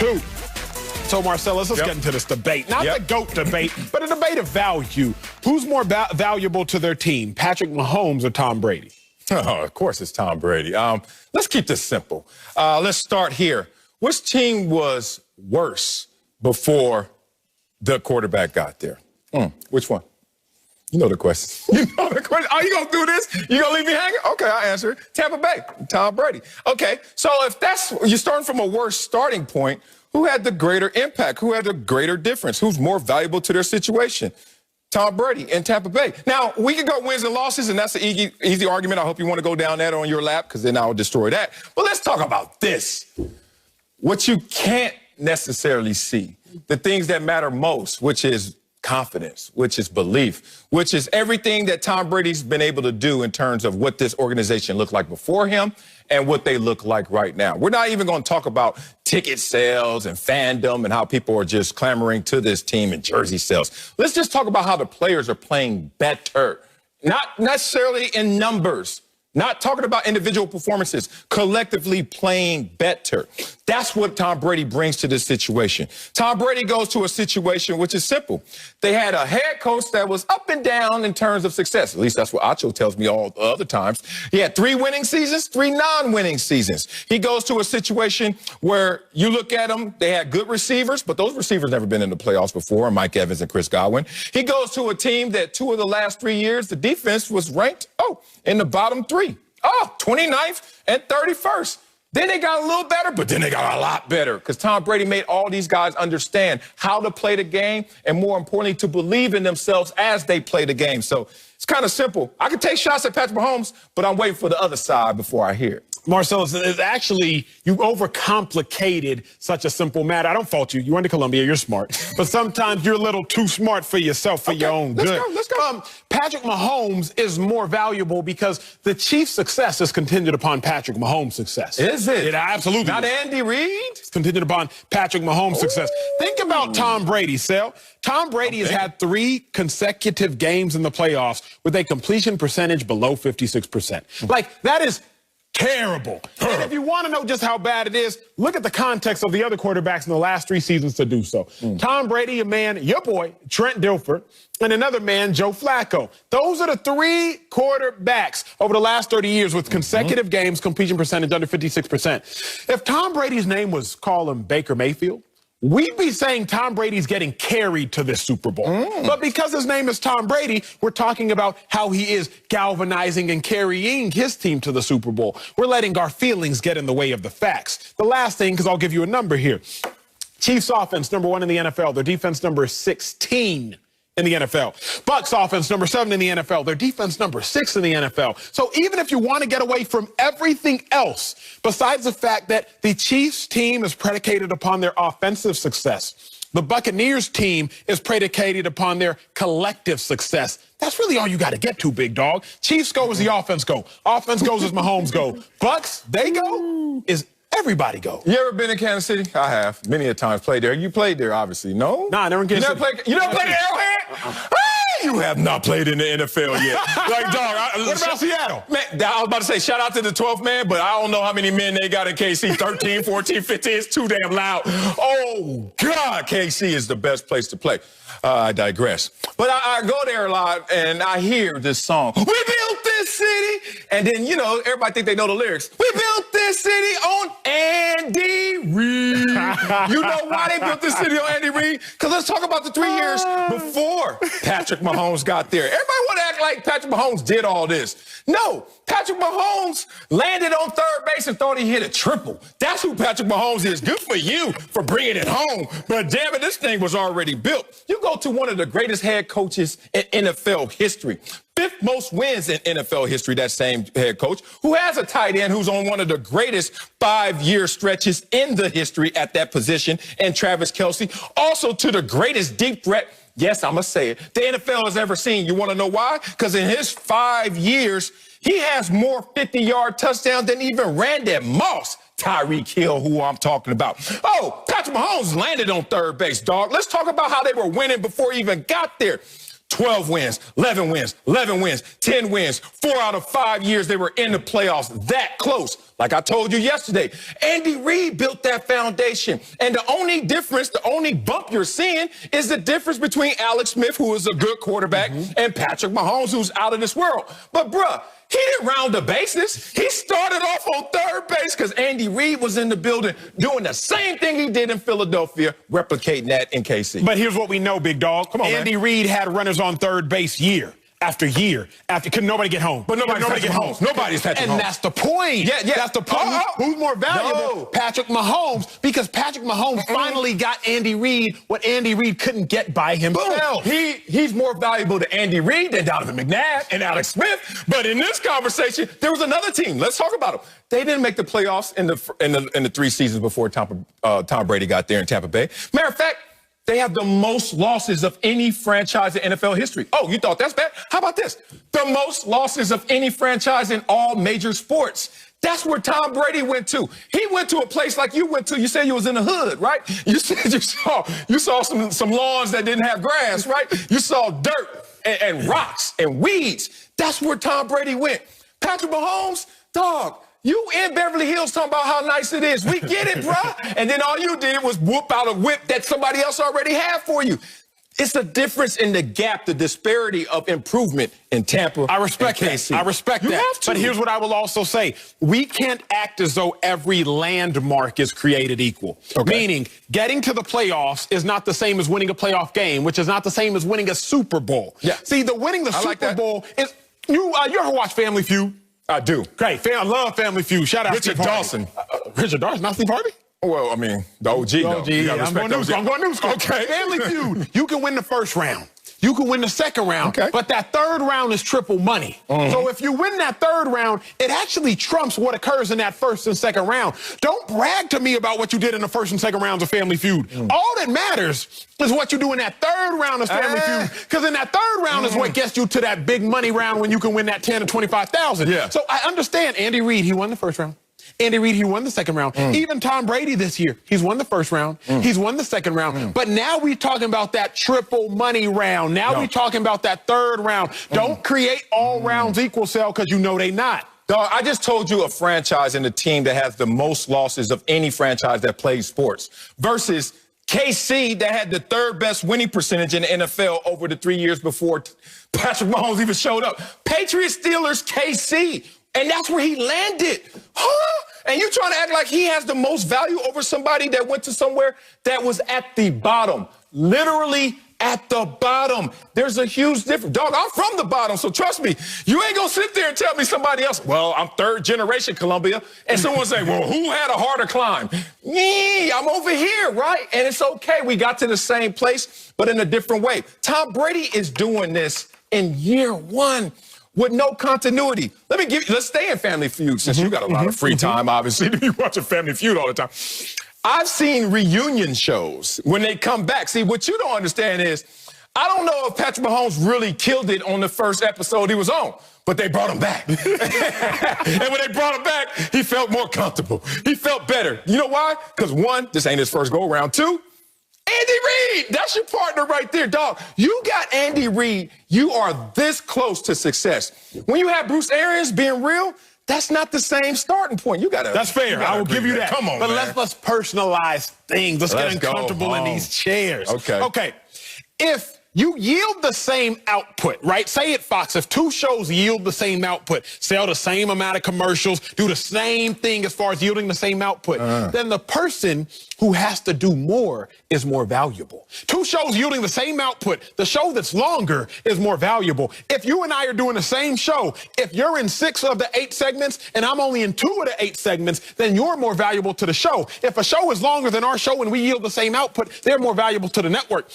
2. So, Marcel, let's get into this debate. Not the GOAT debate, but a debate of value. Who's more valuable to their team, Patrick Mahomes or Tom Brady? Oh, of course it's Tom Brady. Let's keep this simple. Let's start here. Which team was worse before the quarterback got there? Which one? You know the question. You know the question. Oh, you going to do this? You going to leave me hanging? Okay, I'll answer it. Tampa Bay, Tom Brady. Okay, so if you're starting from a worse starting point, who had the greater impact? Who had the greater difference? Who's more valuable to their situation? Tom Brady in Tampa Bay. Now, we can go wins and losses, and that's an easy argument. I hope you want to go down that on your lap, because then I'll destroy that. But let's talk about this. What you can't necessarily see, the things that matter most, which is confidence, which is belief, which is everything that Tom Brady's been able to do in terms of what this organization looked like before him and what they look like right now. We're not even going to talk about ticket sales and fandom and how people are just clamoring to this team and jersey sales. Let's just talk about how the players are playing better, not necessarily in numbers. Not talking about individual performances, collectively playing better. That's what Tom Brady brings to this situation. Tom Brady goes to a situation which is simple. They had a head coach that was up and down in terms of success. At least that's what Acho tells me all the other times. He had 3 winning seasons, 3 non-winning seasons. He goes to a situation where you look at them, they had good receivers, but those receivers never been in the playoffs before, Mike Evans and Chris Godwin. He goes to a team that 2 of the last 3 years, the defense was ranked, in the bottom 3. 29th and 31st. Then they got a little better, but then they got a lot better because Tom Brady made all these guys understand how to play the game and, more importantly, to believe in themselves as they play the game. So it's kind of simple. I can take shots at Patrick Mahomes, but I'm waiting for the other side before I hear it. Marcel, it's actually, you overcomplicated such a simple matter. I don't fault you. You went to Columbia. You're smart. But sometimes you're a little too smart for yourself, for your own good. Let's go. Patrick Mahomes is more valuable because the Chiefs' success is contingent upon Patrick Mahomes' success. Is it? It absolutely Not is. Andy Reid? It's contingent upon Patrick Mahomes' success. Think about Tom Brady, Sal. Tom Brady has had 3 consecutive games in the playoffs with a completion percentage below 56%. Like, that is terrible. And if you want to know just how bad it is, look at the context of the other quarterbacks in the last 3 seasons to do so. Tom Brady, a man, your boy, Trent Dilfer, and another man, Joe Flacco. Those are the 3 quarterbacks over the last 30 years with consecutive games, completion percentage under 56%. If Tom Brady's name was called Baker Mayfield, we'd be saying Tom Brady's getting carried to this Super Bowl. But because his name is Tom Brady, we're talking about how he is galvanizing and carrying his team to the Super Bowl. We're letting our feelings get in the way of the facts. The last thing, because I'll give you a number here. Chiefs offense, number 1 in the NFL. Their defense, number 16 in the NFL. Bucks offense, number 7 in the NFL. Their defense, number 6 in the NFL. So even if you want to get away from everything else, besides the fact that the Chiefs team is predicated upon their offensive success, the Buccaneers team is predicated upon their collective success. That's really all you got to get to, big dog. Chiefs go as the offense go. Offense goes as Mahomes go. Bucks, they go is everybody go. You ever been in Kansas City? I have. Many a times played there. You played there, obviously. No? Nah, I never in Kansas City. You never played at Arrowhead? You have not played in the NFL yet. Like, dog. What about Seattle? Man, I was about to say, shout out to the 12th man, but I don't know how many men they got in KC. 13, 14, 15. It's too damn loud. Oh, God. KC is the best place to play. I digress. But I go there a lot, and I hear this song. We built this city. And then, you know, everybody think they know the lyrics. We built this city on Andy Reid. You know why they built this city on Andy Reid? Because let's talk about the 3 years before Patrick Mahomes got there. Everybody want to act like Patrick Mahomes did all this. No, Patrick Mahomes landed on third base and thought he hit a triple. That's who Patrick Mahomes is. Good for you for bringing it home. But damn it, this thing was already built. You go to one of the greatest head coaches in NFL history. 5th most wins in NFL history, that same head coach, who has a tight end who's on one of the greatest 5-year stretches in the history at that position, and Travis Kelce. Also to the greatest deep threat, yes, I'm going to say it, the NFL has ever seen. You want to know why? Because in his 5 years, he has more 50-yard touchdowns than even Randy Moss. Tyreek Hill, who I'm talking about. Oh, Patrick Mahomes landed on third base, dog. Let's talk about how they were winning before he even got there. 12 wins, 11 wins, 11 wins, 10 wins. 4 out of 5 years they were in the playoffs that close. Like I told you yesterday, Andy Reid built that foundation. And the only difference, the only bump you're seeing is the difference between Alex Smith, who is a good quarterback, and Patrick Mahomes, who's out of this world. But, bruh, he didn't round the bases. He started off on third base because Andy Reid was in the building doing the same thing he did in Philadelphia, replicating that in KC. But here's what we know, big dog. Come on, Andy Reid had runners on third base year after year after. Could nobody get home? But nobody get home. Nobody's Patrick Mahomes. And that's the point. Yeah. That's the point. Who's more valuable? No. Patrick Mahomes, because Patrick Mahomes finally got Andy Reid what Andy Reid couldn't get by himself. He's more valuable to Andy Reid than Donovan McNabb and Alex Smith. But in this conversation, there was another team. Let's talk about them. They didn't make the playoffs in the 3 seasons before Tom Brady got there in Tampa Bay. Matter of fact, they have the most losses of any franchise in NFL history. Oh, you thought that's bad? How about this? The most losses of any franchise in all major sports. That's where Tom Brady went to. He went to a place like you went to. You said you was in the hood, right? You said you saw some lawns that didn't have grass, right? You saw dirt and rocks and weeds. That's where Tom Brady went. Patrick Mahomes, dog. You in Beverly Hills talking about how nice it is. We get it, bruh. And then all you did was whoop out a whip that somebody else already had for you. It's a difference in the gap, the disparity of improvement in Tampa. I respect that. I respect that. But here's what I will also say. We can't act as though every landmark is created equal. Okay. Meaning, getting to the playoffs is not the same as winning a playoff game, which is not the same as winning a Super Bowl. Yeah. See, winning the Super Bowl is... You ever watch Family Feud? I do. Great. I love Family Feud. Shout out Richard Dawson. Richard Dawson, not Steve Harvey? Well, I mean, the OG, though. I'm going new school. Okay. Family Feud. You can win the first round. You can win the second round. Okay. But that third round is triple money. So if you win that third round, it actually trumps what occurs in that first and second round. Don't brag to me about what you did in the first and second rounds of Family Feud. All that matters is what you do in that third round of Family Feud. Because in that third round is what gets you to that big money round when you can win that 10 or 25,000. Yeah. So I understand Andy Reid, he won the first round. Andy Reid, he won the second round. Even Tom Brady this year, he's won the first round. He's won the second round. But now we're talking about that triple money round. Now we're talking about that third round. Don't create all rounds equal, Sal, because you know they not. Dog, I just told you a franchise and a team that has the most losses of any franchise that plays sports versus KC that had the third best winning percentage in the NFL over the 3 years before Patrick Mahomes even showed up. Patriots, Steelers, KC. And that's where he landed. Huh? And you trying to act like he has the most value over somebody that went to somewhere that was at the bottom. Literally at the bottom. There's a huge difference. Dog, I'm from the bottom, so trust me. You ain't gonna sit there and tell me somebody else, well, I'm third generation Columbia, and someone say, well, who had a harder climb? Me, I'm over here, right? And it's okay. We got to the same place, but in a different way. Tom Brady is doing this in year one with no continuity. Let's stay in Family Feud since you got a lot of free time, obviously, to be watching Family Feud all the time. I've seen reunion shows when they come back. See, what you don't understand is, I don't know if Patrick Mahomes really killed it on the first episode he was on, but they brought him back. And when they brought him back, he felt more comfortable. He felt better. You know why? Because one, this ain't his first go-around. Two, Andy Reid, that's your partner right there, dog. You got Andy Reid. You are this close to success. When you have Bruce Arians being real, that's not the same starting point. That's fair. I will give you that. Come on, but man. let's personalize things. Let's get uncomfortable in these chairs. Okay. If you yield the same output, right? Say it, Fox, if 2 shows yield the same output, sell the same amount of commercials, do the same thing as far as yielding the same output, then the person who has to do more is more valuable. 2 shows yielding the same output, the show that's longer is more valuable. If you and I are doing the same show, if you're in 6 of the 8 segments and I'm only in 2 of the 8 segments, then you're more valuable to the show. If a show is longer than our show and we yield the same output, they're more valuable to the network.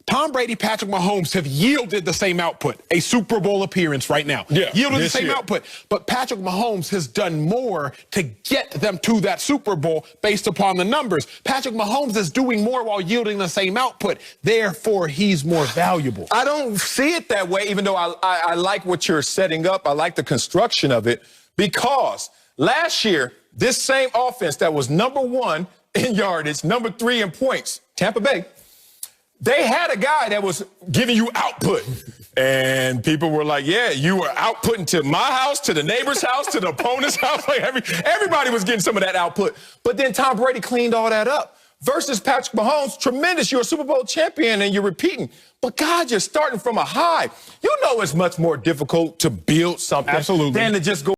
Tom Brady, Patrick Mahomes have yielded the same output, a Super Bowl appearance right now. Yielded the same output. But Patrick Mahomes has done more to get them to that Super Bowl based upon the numbers. Patrick Mahomes is doing more while yielding the same output. Therefore, he's more valuable. I don't see it that way, even though I like what you're setting up. I like the construction of it, because last year, this same offense that was #1 in yardage, #3 in points, Tampa Bay, they had a guy that was giving you output. And people were like, yeah, you were outputting to my house, to the neighbor's house, to the opponent's house. Like everybody was getting some of that output. But then Tom Brady cleaned all that up. Versus Patrick Mahomes, tremendous. You're a Super Bowl champion and you're repeating. But God, you're starting from a high. You know it's much more difficult to build something Absolutely. than to just go